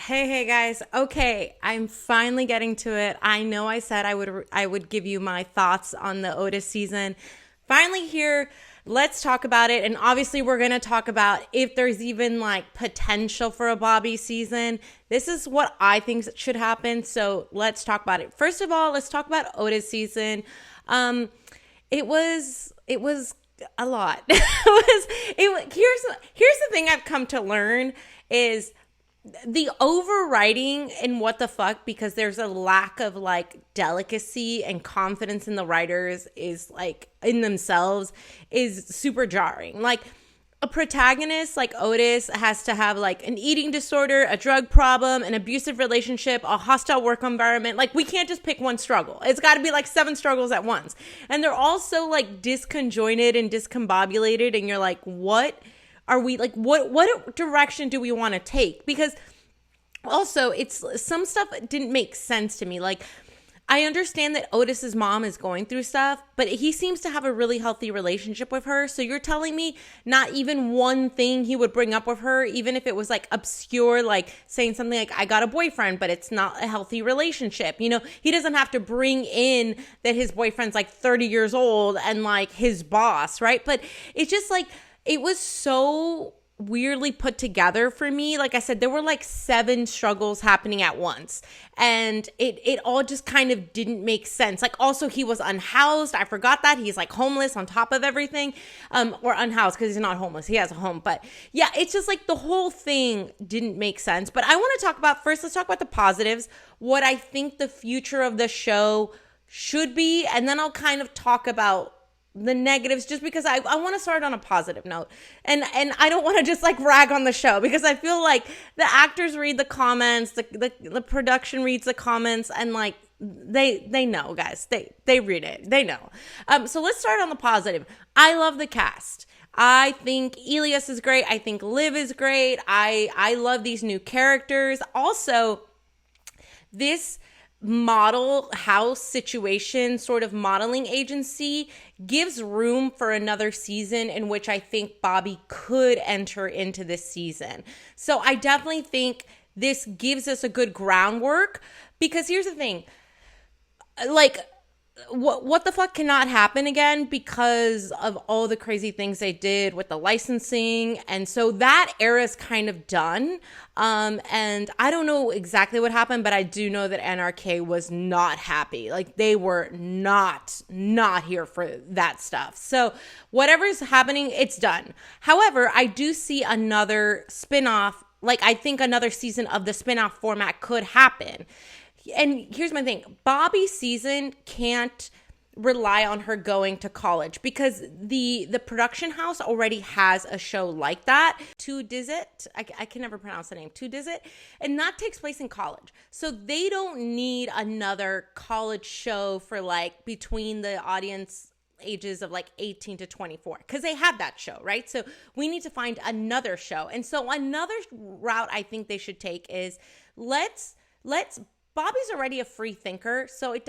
Hey guys. Okay, I'm finally getting to it. I know I said I would give you my thoughts on the Otis season. Finally here. Let's talk about it. And obviously we're going to talk about if there's even like potential for a Bobby season. This is what I think should happen. So let's talk about it. First of all, let's talk about Otis season. It was a lot. Here's the thing I've come to learn is the overwriting in Wtfock, because there's a lack of like delicacy and confidence in the writers is like in themselves is super jarring. Like a protagonist like Otis has to have like an eating disorder, a drug problem, an abusive relationship, a hostile work environment. Like we can't just pick one struggle. It's got to be like 7 struggles at once. And they're all so like disconjointed and discombobulated, and you're like, what are we like, what direction do we want to take? Because also it's some stuff didn't make sense to me. Like I understand that Otis's mom is going through stuff, but he seems to have a really healthy relationship with her. So you're telling me not even one thing he would bring up with her, even if it was like obscure, like saying something like, I got a boyfriend, but it's not a healthy relationship. You know, he doesn't have to bring in that his boyfriend's like 30 years old and like his boss, right? But it's just like, it was so weirdly put together for me. Like I said, there were like 7 struggles happening at once, and it all just kind of didn't make sense. Like also he was unhoused. I forgot that he's like homeless on top of everything, or unhoused because he's not homeless. He has a home. But yeah, it's just like the whole thing didn't make sense. But I want to talk about first. Let's talk about the positives. What I think the future of the show should be, and then I'll kind of talk about the negatives, just because I want to start on a positive note, and I don't want to just like rag on the show, because I feel like the actors read the comments, the production reads the comments, and like they know, guys, they read it, they know. So let's start on the positive. I love the cast. I think Elias is great. I think Liv is great. I love these new characters. Also, this model house situation, sort of modeling agency, gives room for another season in which I think Bobby could enter into this season. So I definitely think this gives us a good groundwork, because here's the thing, like what the fuck cannot happen again because of all the crazy things they did with the licensing. And so that era is kind of done. And I don't know exactly what happened, but I do know that NRK was not happy. Like they were not here for that stuff. So whatever's happening, it's done. However, I do see another spinoff. Like I think another season of the spinoff format could happen. And here's my thing. Bobby's season can't rely on her going to college, because the production house already has a show like that. Two Dizit. I can never pronounce the name. Two Dizit. And that takes place in college. So they don't need another college show for like between the audience ages of like 18 to 24, because they have that show, right? So we need to find another show. And so another route I think they should take is let's Bobby's already a free thinker, so it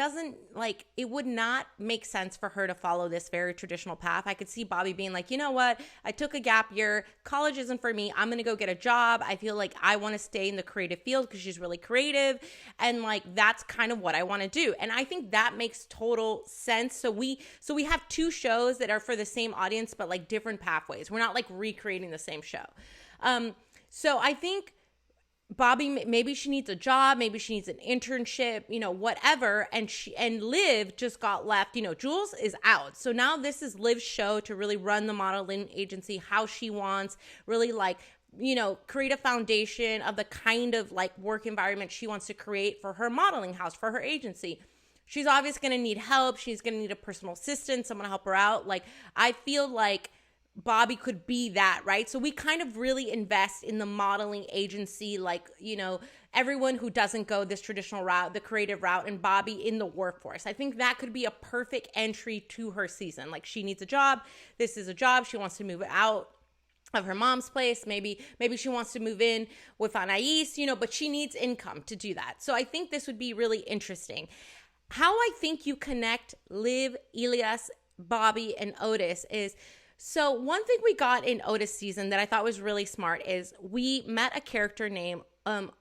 would not make sense for her to follow this very traditional path. I could see Bobby being like, you know what? I took a gap year. College isn't for me. I'm going to go get a job. I feel like I want to stay in the creative field because she's really creative. And like, that's kind of what I want to do. And I think that makes total sense. So we have 2 shows that are for the same audience, but like different pathways. We're not like recreating the same show. So I think Bobby, maybe she needs a job, maybe she needs an internship, you know, whatever. And Liv just got left, you know, Jules is out. So now this is Liv's show to really run the modeling agency how she wants, really like, you know, create a foundation of the kind of like work environment she wants to create for her modeling house, for her agency. She's obviously going to need help. She's going to need a personal assistant, someone to help her out. Like, I feel like Bobby could be that, right? So we kind of really invest in the modeling agency, like, you know, everyone who doesn't go this traditional route, the creative route, and Bobby in the workforce. I think that could be a perfect entry to her season. Like, she needs a job. This is a job. She wants to move out of her mom's place. Maybe she wants to move in with Anais, you know, but she needs income to do that. So I think this would be really interesting. How I think you connect Liv, Elias, Bobby, and Otis is, so one thing we got in Otis season that I thought was really smart is we met a character named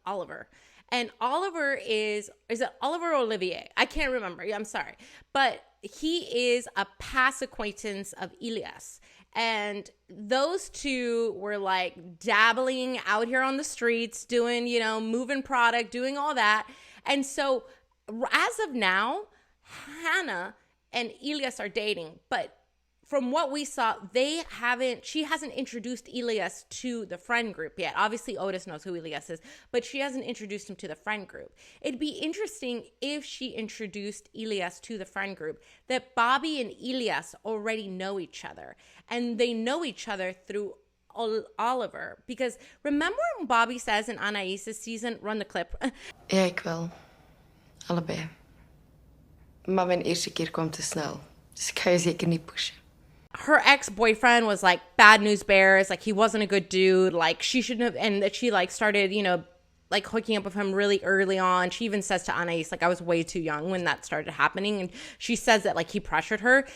Oliver. And Oliver is it Oliver or Olivier? I can't remember. I'm sorry. But he is a past acquaintance of Elias. And those two were like dabbling out here on the streets, doing, moving product, doing all that. And so as of now, Hannah and Elias are dating, but from what we saw, she hasn't introduced Elias to the friend group yet. Obviously, Otis knows who Elias is, but she hasn't introduced him to the friend group. It'd be interesting if she introduced Elias to the friend group, that Bobby and Elias already know each other, and they know each other through Oliver. Because remember when Bobby says in Anaïs's season, run the clip. Ja, ik wel. Allebei. Maar mijn eerste keer kwam te snel. Dus ik ga je zeker niet pushen. Her ex-boyfriend was like bad news bears, like he wasn't a good dude, like she shouldn't have, and that she like started, like hooking up with him really early on. She even says to Anais, like, I was way too young when that started happening. And she says that like he pressured her.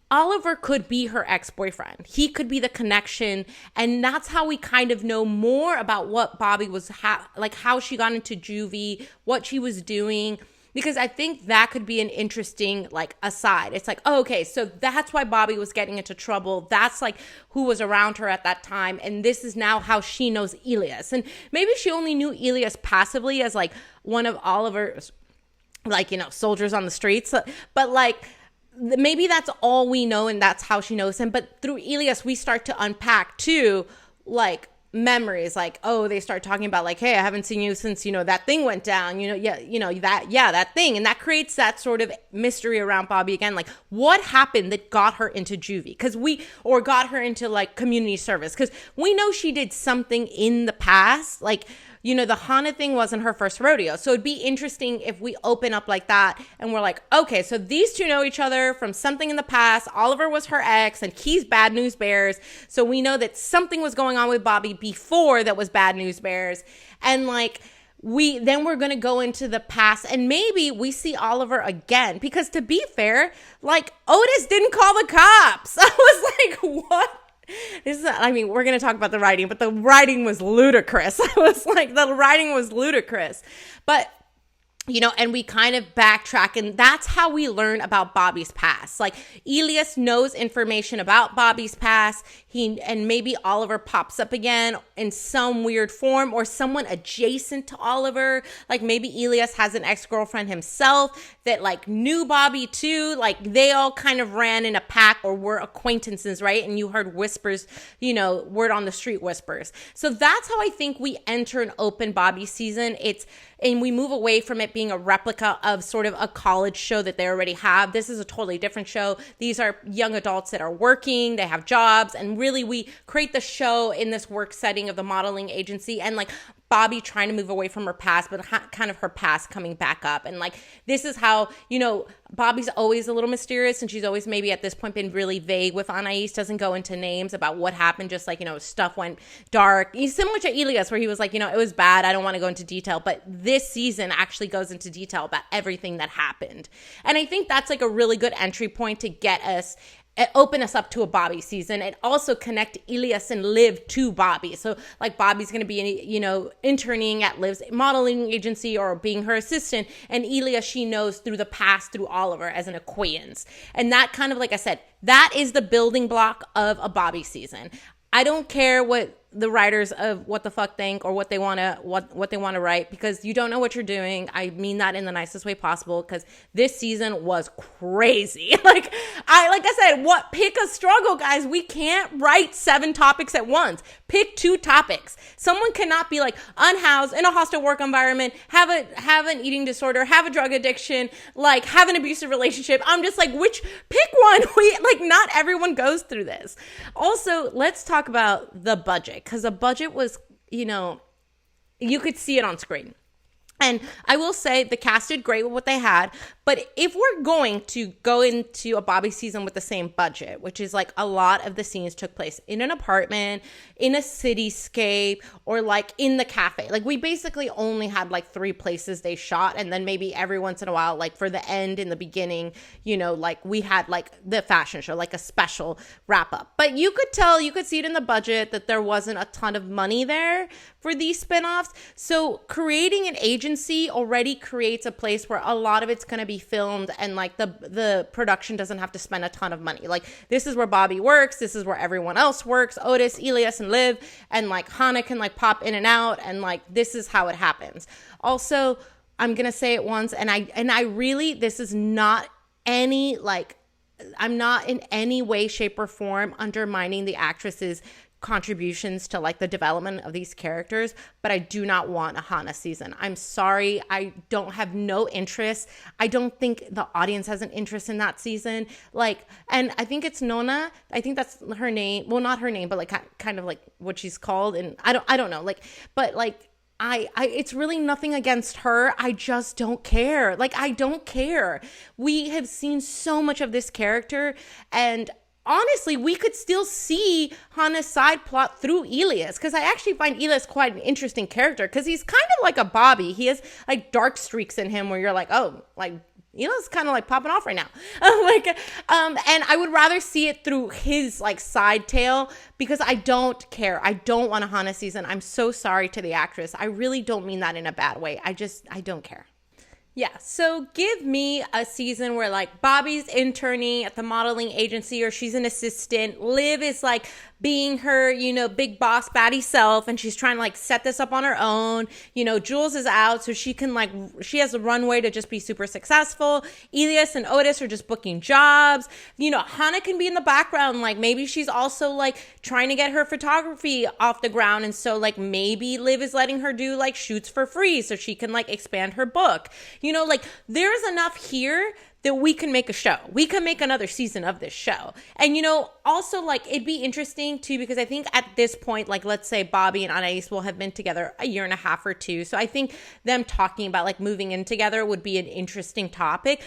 Oliver could be her ex-boyfriend. He could be the connection. And that's how we kind of know more about what Bobby was, like how she got into juvie, what she was doing. Because I think that could be an interesting, like, aside. It's like, oh, okay, so that's why Bobby was getting into trouble. That's, like, who was around her at that time. And this is now how she knows Elias. And maybe she only knew Elias passively as, like, one of Oliver's, like, soldiers on the streets. But, like, maybe that's all we know and that's how she knows him. But through Elias, we start to unpack, too, like, memories, like, oh, they start talking about like, hey, I haven't seen you since that thing went down, that thing, and that creates that sort of mystery around Bobby again, like what happened that got her into juvie, or got her into like community service, because we know she did something in the past, like the Hana thing wasn't her first rodeo. So it'd be interesting if we open up like that and we're like, okay, so these two know each other from something in the past. Oliver was her ex and he's bad news bears. So we know that something was going on with Bobby before that was bad news bears. And like, we're going to go into the past and maybe we see Oliver again, because to be fair, like Otis didn't call the cops. I was like, what? We're going to talk about the writing, but the writing was ludicrous. I was like, the writing was ludicrous. But, and we kind of backtrack, and that's how we learn about Bobby's past. Like, Elias knows information about Bobby's past. And maybe Oliver pops up again in some weird form, or someone adjacent to Oliver. Like maybe Elias has an ex-girlfriend himself that like knew Bobby too. Like they all kind of ran in a pack or were acquaintances, right? And you heard whispers, word on the street whispers. So that's how I think we enter an open Bobby season. And we move away from it being a replica of sort of a college show that they already have. This is a totally different show. These are young adults that are working, they have jobs, and really we create the show in this work setting of the modeling agency, and like Bobby trying to move away from her past, but kind of her past coming back up. And like, this is how, Bobby's always a little mysterious, and she's always maybe at this point been really vague with Anais, doesn't go into names about what happened, just like, stuff went dark. He's similar to Elias, where he was like, it was bad, I don't want to go into detail, but this season actually goes into detail about everything that happened. And I think that's like a really good entry point to get us, open us up to a Bobby season, and also connect Elias and Liv to Bobby. So like Bobby's going to be, interning at Liv's modeling agency or being her assistant, and Elias she knows through the past through Oliver as an acquaintance. And that kind of, like I said, that is the building block of a Bobby season. I don't care what the writers of Wtfock think or what they want to write, because you don't know what you're doing. I mean that in the nicest way possible, because this season was crazy. Like I said, pick a struggle, guys. We can't write 7 topics at once. Pick 2 topics. Someone cannot be like unhoused, in a hostile work environment, have an eating disorder, have a drug addiction, like have an abusive relationship. I'm just like, pick one. Not everyone goes through this. Also, let's talk about the budget, because the budget was, you could see it on screen. And I will say the cast did great with what they had, But if we're going to go into a Bobby season with the same budget, which is like a lot of the scenes took place in an apartment, in a cityscape, or like in the cafe. Like we basically only had like 3 places they shot, and then maybe every once in a while, like for the end in the beginning, you know, like we had like the fashion show, like a special wrap up. But you could see it in the budget that there wasn't a ton of money there for these spinoffs. So creating an agency already creates a place where a lot of it's going to be filmed, and like the production doesn't have to spend a ton of money. Like this is where Bobby works, this is where everyone else works, Otis, Elias, and Liv, and like Hannah can like pop in and out, and like this is how it happens. Also, I'm gonna say it once, and I really, this is not any like, I'm not in any way, shape, or form undermining the actresses' contributions to like the development of these characters, but I do not want a Hannah season. I'm sorry, I don't have no interest. I don't think the audience has an interest in that season. Like, and I think it's Nona. I think that's her name. Well, not her name, but like kind of like what she's called. And I don't know. Like, but like I it's really nothing against her. I just don't care. Like, I don't care. We have seen so much of this character, and honestly, we could still see Hannah's side plot through Elias, because I actually find Elias quite an interesting character, because he's kind of like a Bobby. He has like dark streaks in him where you're like, oh, like Elias is kind of like popping off right now. And I would rather see it through his like side tail, because I don't care. I don't want a Hannah season. I'm so sorry to the actress. I really don't mean that in a bad way. I don't care. Yeah, so give me a season where like Bobby's interning at the modeling agency, or she's an assistant. Liv is like being her, you know, big boss baddie self, and she's trying to like set this up on her own. You know, Jules is out, so she can like, she has a runway to just be super successful. Elias and Otis are just booking jobs. You know, Hannah can be in the background, like maybe she's also like trying to get her photography off the ground, and so like maybe Liv is letting her do like shoots for free so she can like expand her book. You know, like there's enough here that we can make a show. We can make another season of this show. And, you know, also, like, it'd be interesting, too, because I think at this point, like, let's say Bobby and Anais will have been together a year and a half or 2. So I think them talking about, like, moving in together would be an interesting topic.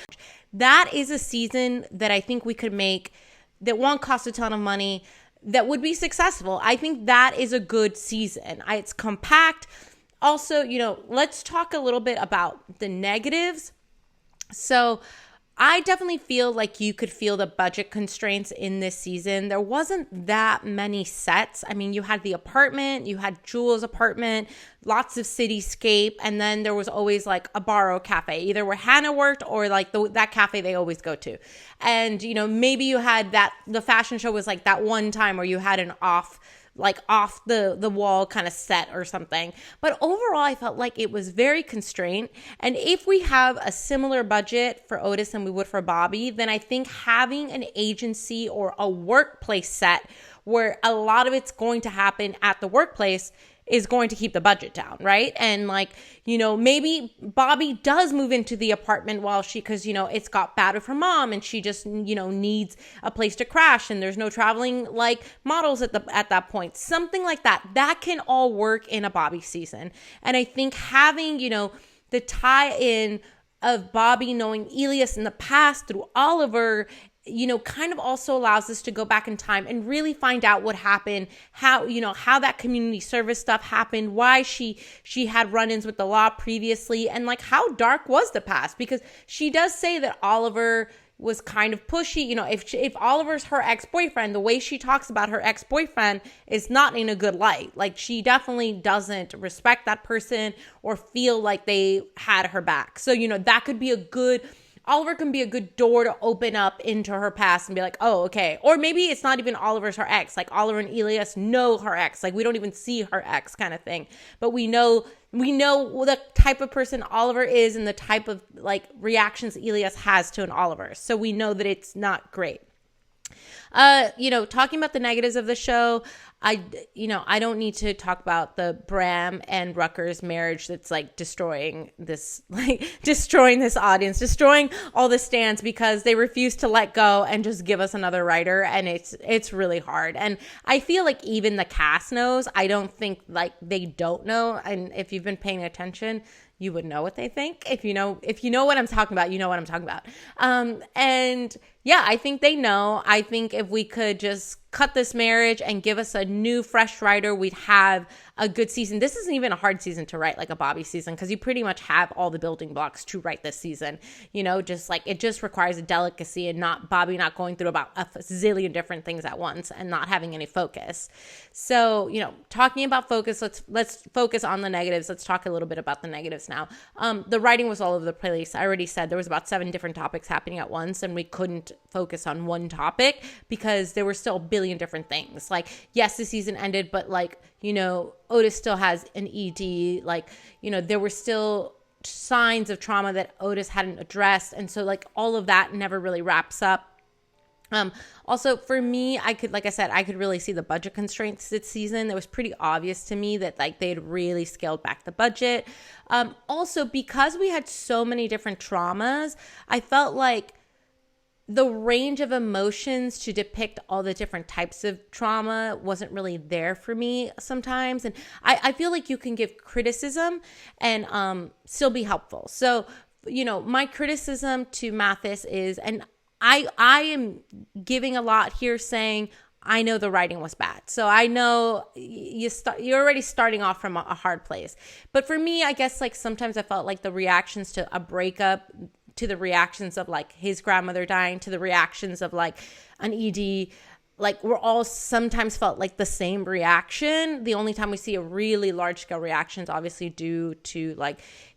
That is a season that I think we could make that won't cost a ton of money, that would be successful. I think that is a good season. It's compact. Also, you know, let's talk a little bit about the negatives. So I definitely feel like you could feel the budget constraints in this season. There wasn't that many sets. I mean, you had the apartment, you had Jules' apartment, lots of cityscape, and then there was always like a bar or cafe, either where Hannah worked or like that cafe they always go to. And, you know, maybe you had that, the fashion show was like that one time where you had an off the wall kind of set or something. But overall, I felt like it was very constrained. And if we have a similar budget for Otis than we would for Bobby, then I think having an agency or a workplace set where a lot of it's going to happen at the workplace is going to keep the budget down, right? And like, you know, maybe Bobby does move into the apartment while because, you know, it's got bad with her mom and she just, you know, needs a place to crash and there's no traveling like models at that point. Something like that. That can all work in a Bobby season. And I think having, you know, the tie-in of Bobby knowing Elias in the past through Oliver, you know, kind of also allows us to go back in time and really find out what happened, how, you know, how that community service stuff happened, why she had run-ins with the law previously, and like how dark was the past, because she does say that Oliver was kind of pushy. You know, if Oliver's her ex-boyfriend, the way she talks about her ex-boyfriend is not in a good light. Like, she definitely doesn't respect that person or feel like they had her back. So, you know, that could be Oliver can be a good door to open up into her past and be like, oh, okay. Or maybe it's not even Oliver's her ex. Like, Oliver and Elias know her ex. Like, we don't even see her ex kind of thing. But we know the type of person Oliver is and the type of, like, reactions Elias has to an Oliver. So we know that it's not great. You know, talking about the negatives of the show, I don't need to talk about the Bram and Rutgers marriage that's like destroying this audience, destroying all the stands because they refuse to let go and just give us another writer. And it's really hard. And I feel like even the cast knows. I don't think like they don't know. And if you've been paying attention, you would know what they think. If you know what I'm talking about, you know what I'm talking about. And yeah, I think they know. I think if we could just cut this marriage and give us a new fresh writer, we'd have a good season. This isn't even a hard season to write, like a Bobby season, because you pretty much have all the building blocks to write this season. Just like it just requires a delicacy and not Bobby not going through about a zillion different things at once and not having any focus. So, talking about focus, let's focus on the negatives. Let's talk a little bit about the negatives now. The writing was all over the place. I already said there was about 7 different topics happening at once, and we couldn't focus on one topic because there were still a billion different things. Like, yes, the season ended, but Otis still has an ED. There were still signs of trauma that Otis hadn't addressed. And so all of that never really wraps up. Also for me, I could really see the budget constraints this season. It was pretty obvious to me that they'd really scaled back the budget. Also because we had so many different traumas, I felt like the range of emotions to depict all the different types of trauma wasn't really there for me sometimes. And I feel like you can give criticism and still be helpful. So, my criticism to Mathis is, and I am giving a lot here saying, I know the writing was bad. So I know you're already starting off from a hard place. But for me, I guess sometimes I felt like the reactions to a breakup, to the reactions of his grandmother dying, to the reactions of an ED, we're all sometimes felt like the same reaction. The only time we see a really large scale reaction is obviously due to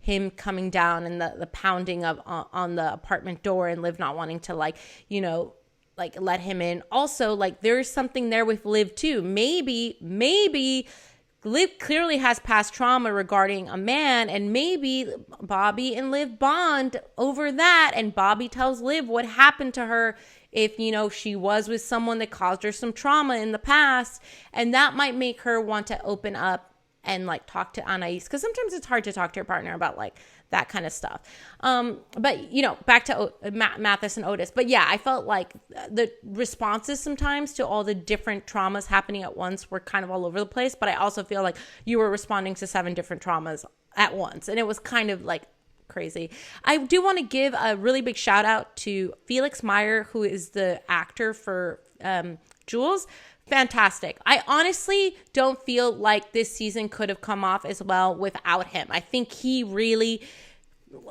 him coming down and the pounding of on the apartment door and Liv not wanting to let him in. Also, there's something there with Liv too. Maybe Liv clearly has past trauma regarding a man, and maybe Bobby and Liv bond over that, and Bobby tells Liv what happened to her if, she was with someone that caused her some trauma in the past, and that might make her want to open up and talk to Anais, because sometimes it's hard to talk to your partner about that kind of stuff. But back to Mathis and Otis. But yeah, I felt like the responses sometimes to all the different traumas happening at once were kind of all over the place. But I also feel like you were responding to 7 different traumas at once, and it was kind of crazy. I do want to give a really big shout out to Felix Meyer, who is the actor for Jules. Fantastic. I honestly don't feel like this season could have come off as well without him. I think he really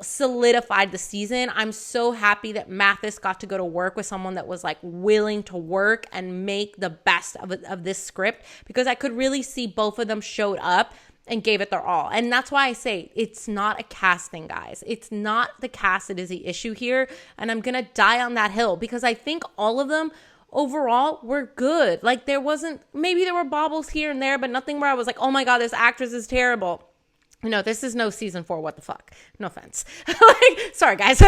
solidified the season. I'm so happy that Mathis got to go to work with someone that was willing to work and make the best of this script, because I could really see both of them showed up and gave it their all. And that's why I say it's not a cast thing, guys. It's not the cast that is the issue here. And I'm going to die on that hill, because I think all of them overall were good. There were bobbles here and there, but nothing where I was like, oh my God, this actress is terrible. This is no season 4. What the fuck? No offense. Sorry guys.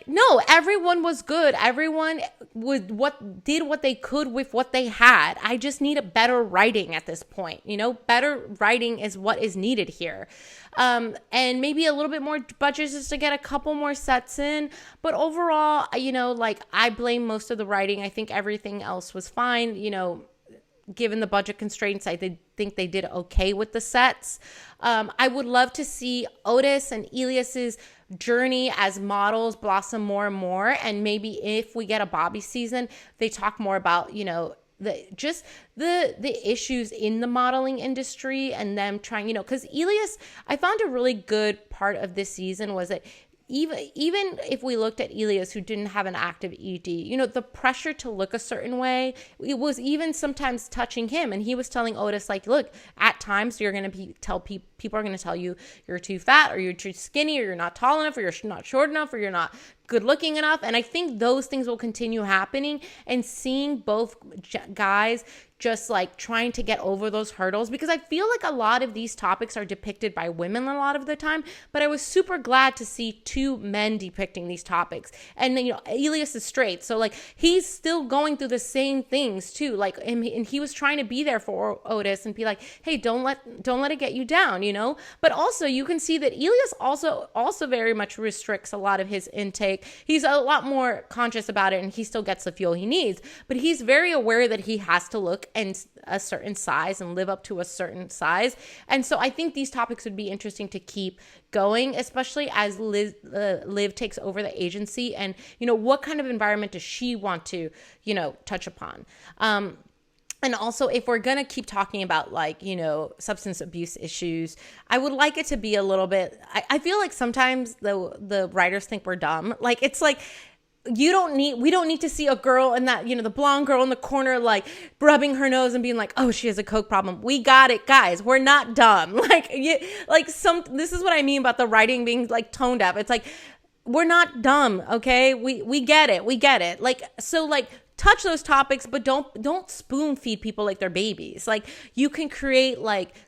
No, everyone was good. Everyone did what they could with what they had. I just need a better writing at this point. Better writing is what is needed here. And maybe a little bit more budget just to get a couple more sets in. But overall, I blame most of the writing. I think everything else was fine. Given the budget constraints, I did think they did okay with the sets. I would love to see Otis and Elias's journey as models blossom more and more. And maybe if we get a Bobby season, they talk more about, the issues in the modeling industry and them trying, because Elias, I found a really good part of this season was that even if we looked at Elias, who didn't have an active ED, the pressure to look a certain way, it was even sometimes touching him. And he was telling Otis, look, at times you're going to people are going to tell you you're too fat, or you're too skinny, or you're not tall enough, or you're not short enough, or you're not good looking enough. And I think those things will continue happening, and seeing both guys just trying to get over those hurdles, because I feel like a lot of these topics are depicted by women a lot of the time, but I was super glad to see 2 men depicting these topics. And Elias is straight, so he's still going through the same things too, and he was trying to be there for Otis and be like, hey, don't let it get you down, but also you can see that Elias also very much restricts a lot of his intake sick. He's a lot more conscious about it, and he still gets the fuel he needs. But he's very aware that he has to look and a certain size and live up to a certain size. And so I think these topics would be interesting to keep going, especially as Liv takes over the agency, and what kind of environment does she want to touch upon. And also, if we're going to keep talking about substance abuse issues, I would like it to be a little bit, I feel like sometimes the writers think we're dumb. It's like, we don't need to see a girl in that, the blonde girl in the corner, rubbing her nose and being like, oh, she has a coke problem. We got it, guys. We're not dumb. This is what I mean about the writing being toned up. It's like, we're not dumb. Okay. We get it. We get it. Touch those topics, but don't spoon feed people like they're babies. You can create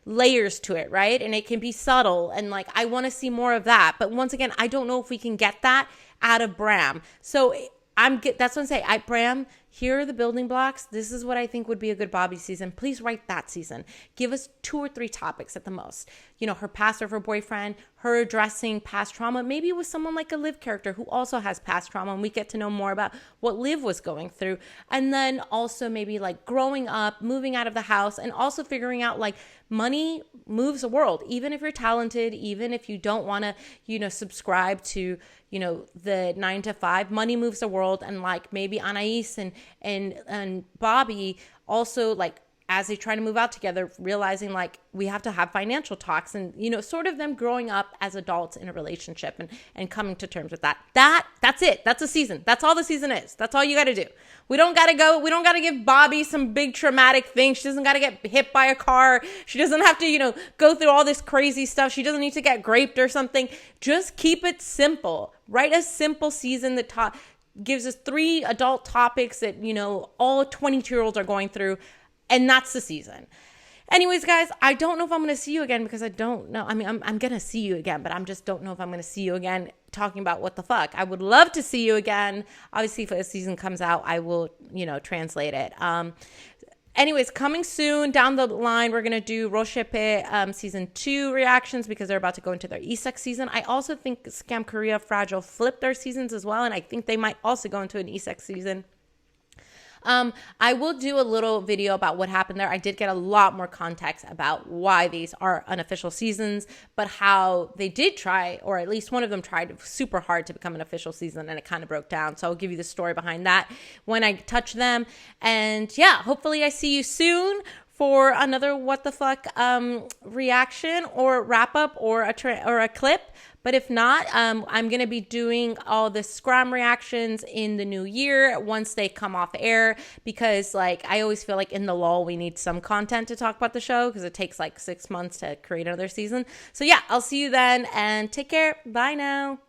layers to it, right? And it can be subtle, and I want to see more of that. But once again, I don't know if we can get that out of Bram. So that's what I'm saying. Bram, here are the building blocks. This is what I think would be a good Bobby season. Please write that season. Give us 2 or 3 topics at the most. Her past or her boyfriend, her addressing past trauma, maybe with someone like a Liv character who also has past trauma, and we get to know more about what Liv was going through. And then also maybe growing up, moving out of the house, and also figuring out money moves the world. Even if you're talented, even if you don't want to, subscribe to, the 9 to 5, money moves the world. And maybe Anais and Bobby also as they try to move out together, realizing we have to have financial talks, and sort of them growing up as adults in a relationship and coming to terms with that. That's it. That's a season. That's all the season is. That's all you got to do. We don't got to give Bobby some big traumatic thing. She doesn't got to get hit by a car. She doesn't have to, go through all this crazy stuff. She doesn't need to get raped or something. Just keep it simple. Write a simple season that gives us 3 adult topics that, all 22-year-olds are going through. And that's the season. Anyways, guys, I don't know if I'm going to see you again, because I don't know. I mean, I'm going to see you again, but I just don't know if I'm going to see you again talking about what the fuck. I would love to see you again. Obviously, if a season comes out, I will, translate it. Anyways, coming soon down the line, we're going to do Roshepe season 2 reactions, because they're about to go into their isekai season. I also think Scam Korea Fragile flipped their seasons as well, and I think they might also go into an isekai season. I will do a little video about what happened there. I did get a lot more context about why these are unofficial seasons, but how they did try, or at least one of them tried super hard to become an official season, and it kind of broke down. So I'll give you the story behind that when I touch them. And yeah, hopefully I see you soon for another What the Fuck reaction or wrap up or a clip. But if not, I'm going to be doing all the Scrum reactions in the new year once they come off air, because I always feel in the lull we need some content to talk about the show, because it takes 6 months to create another season. So yeah, I'll see you then, and take care. Bye now.